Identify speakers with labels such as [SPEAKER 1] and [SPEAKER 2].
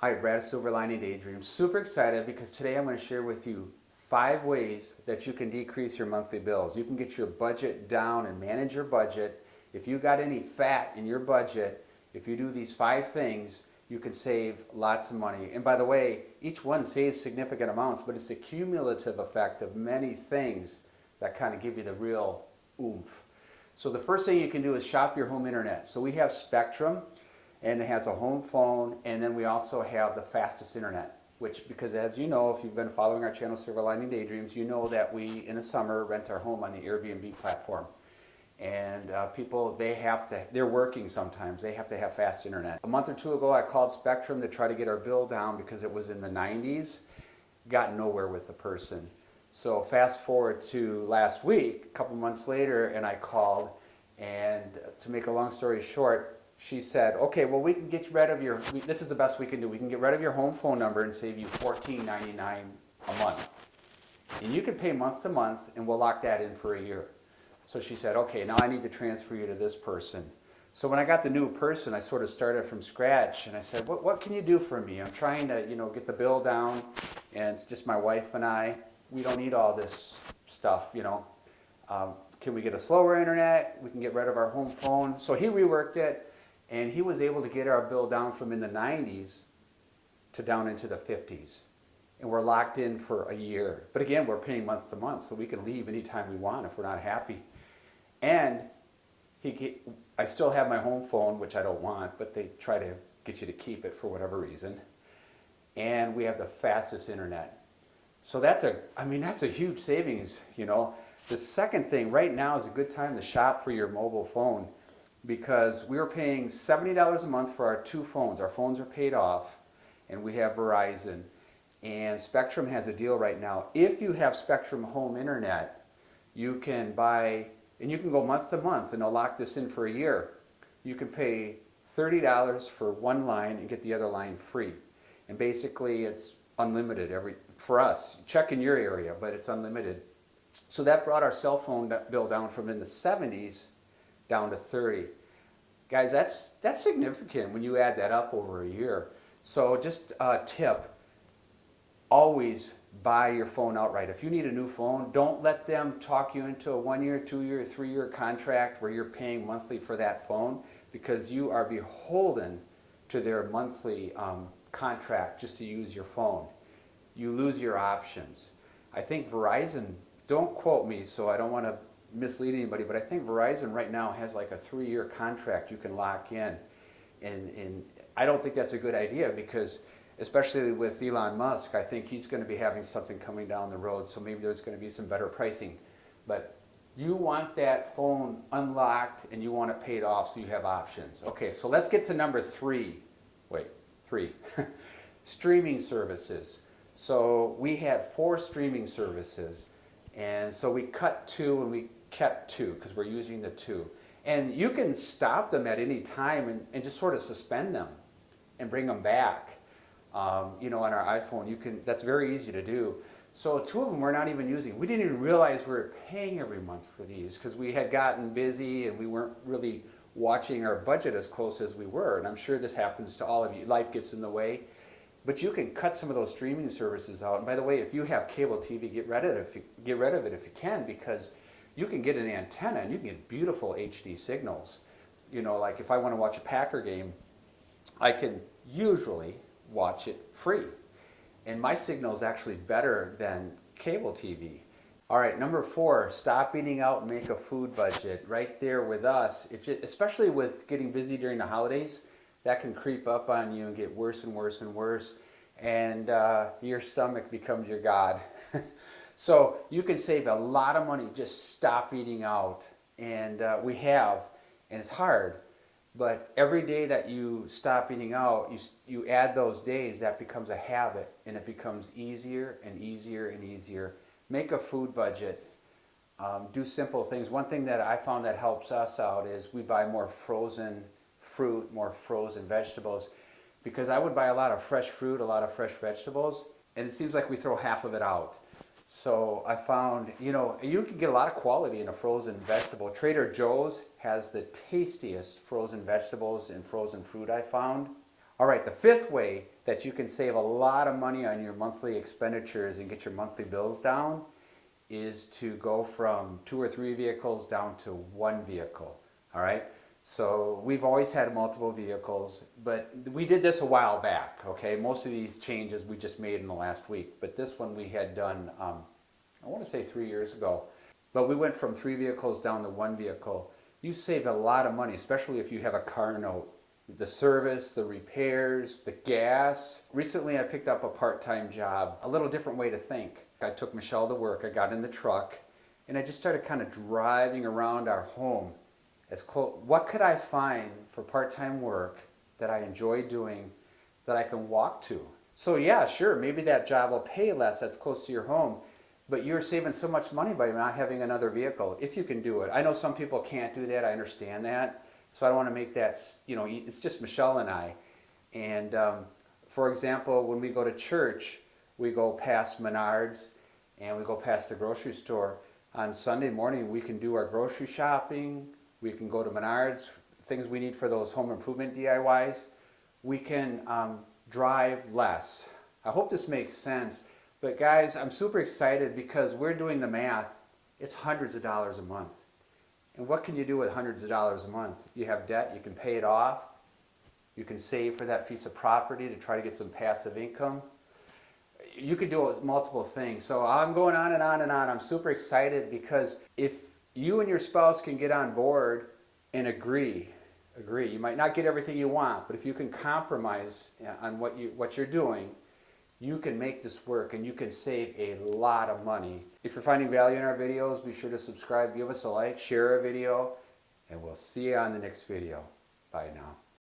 [SPEAKER 1] Hi, Brad, Silver Lining Daydream. Super excited because today I'm going to share with you 5 ways that you can decrease your monthly bills. You can get your budget down and manage your budget. If you got any fat in your budget, if you do these 5 things, you can save lots of money. And by the way, each one saves significant amounts, but it's a cumulative effect of many things that kind of give you the real oomph. So the first thing you can do is shop your home internet. So we have Spectrum, and it has a home phone, and then we also have the fastest internet, which, because as you know, if you've been following our channel Silver Lining Daydreams, you know that we in the summer rent our home on the Airbnb platform. And people, they're working sometimes, they have to have fast internet. A month or two ago I called Spectrum to try to get our bill down because it was in the 90s, got nowhere with the person. So fast forward to last week, a couple months later, and I called, and to make a long story short, she said, okay, well, we can get rid of this is the best we can do. We can get rid of your home phone number and save you $14.99 a month. And you can pay month to month, and we'll lock that in for a year. So she said, okay, now I need to transfer you to this person. So when I got the new person, I sort of started from scratch, and I said, what can you do for me? I'm trying to, get the bill down, and it's just my wife and I. We don't need all this stuff, Can we get a slower internet? We can get rid of our home phone. So he reworked it. And he was able to get our bill down from in the 90s to down into the 50s. And we're locked in for a year. But again, we're paying month to month, so we can leave anytime we want if we're not happy. And I still have my home phone, which I don't want, but they try to get you to keep it for whatever reason. And we have the fastest internet. So that's a huge savings, The second thing, right now is a good time to shop for your mobile phone, because we were paying $70 a month for our 2 phones. Our phones are paid off, and we have Verizon. And Spectrum has a deal right now. If you have Spectrum Home Internet, you can buy, and you can go month to month, and they'll lock this in for a year. You can pay $30 for one line and get the other line free. And basically, it's unlimited for us. Check in your area, but it's unlimited. So that brought our cell phone bill down from in the 70s down to 30. Guys, that's significant when you add that up over a year. So just a tip, always buy your phone outright. If you need a new phone, don't let them talk you into a 1-year, 2-year, 3-year contract where you're paying monthly for that phone, because you are beholden to their monthly contract just to use your phone. You lose your options. I think Verizon, don't quote me, so I don't want to mislead anybody, but I think Verizon right now has like a 3-year contract you can lock in. And I don't think that's a good idea, because especially with Elon Musk, I think he's going to be having something coming down the road, so maybe there's going to be some better pricing. But you want that phone unlocked and you want it paid off so you have options. Okay, so let's get to number 3. Wait, 3. Streaming services. So we had 4 streaming services, and so we cut 2 and we kept 2 because we're using the 2. And you can stop them at any time and just sort of suspend them and bring them back. On our iPhone, that's very easy to do. So 2 of them we're not even using. We didn't even realize we were paying every month for these because we had gotten busy and we weren't really watching our budget as close as we were. And I'm sure this happens to all of you. Life gets in the way. But you can cut some of those streaming services out. And by the way, if you have cable TV, get rid of it if you can, because you can get an antenna and you can get beautiful HD signals. Like if I want to watch a Packer game, I can usually watch it free. And my signal is actually better than cable TV. All right, number 4, stop eating out and make a food budget. Right there with us, especially with getting busy during the holidays, that can creep up on you and get worse and worse and worse. And your stomach becomes your god. So you can save a lot of money, just stop eating out. And and it's hard, but every day that you stop eating out, you add those days, that becomes a habit, and it becomes easier and easier and easier. Make a food budget. Do simple things. One thing that I found that helps us out is we buy more frozen fruit, more frozen vegetables, because I would buy a lot of fresh fruit, a lot of fresh vegetables, and it seems like we throw half of it out. So I found, you can get a lot of quality in a frozen vegetable. Trader Joe's has the tastiest frozen vegetables and frozen fruit I found. All right, the fifth way that you can save a lot of money on your monthly expenditures and get your monthly bills down is to go from 2 or 3 vehicles down to 1 vehicle. All right, so we've always had multiple vehicles, but we did this a while back. Okay, most of these changes we just made in the last week, but this one we had done, I want to say 3 years ago. But we went from 3 vehicles down to 1 vehicle. You save a lot of money, especially if you have a car note. The service, the repairs, the gas. Recently I picked up a part-time job, a little different way to think. I took Michelle to work, I got in the truck, and I just started kind of driving around our home. What could I find for part-time work that I enjoy doing that I can walk to? So yeah, sure, maybe that job will pay less, that's close to your home, but you're saving so much money by not having another vehicle, if you can do it. I know some people can't do that, I understand that. So I don't want to make that, it's just Michelle and I. And for example, when we go to church, we go past Menards and we go past the grocery store. On Sunday morning, we can do our grocery shopping. We can go to Menards, things we need for those home improvement DIYs. We can drive less. I hope this makes sense. But guys, I'm super excited because we're doing the math. It's hundreds of dollars a month. And what can you do with hundreds of dollars a month? You have debt, you can pay it off. You can save for that piece of property to try to get some passive income. You can do multiple things. So I'm going on and on and on. I'm super excited because if you and your spouse can get on board and agree. You might not get everything you want, but if you can compromise on what you're doing, you can make this work and you can save a lot of money. If you're finding value in our videos, be sure to subscribe, give us a like, share our video, and we'll see you on the next video. Bye now.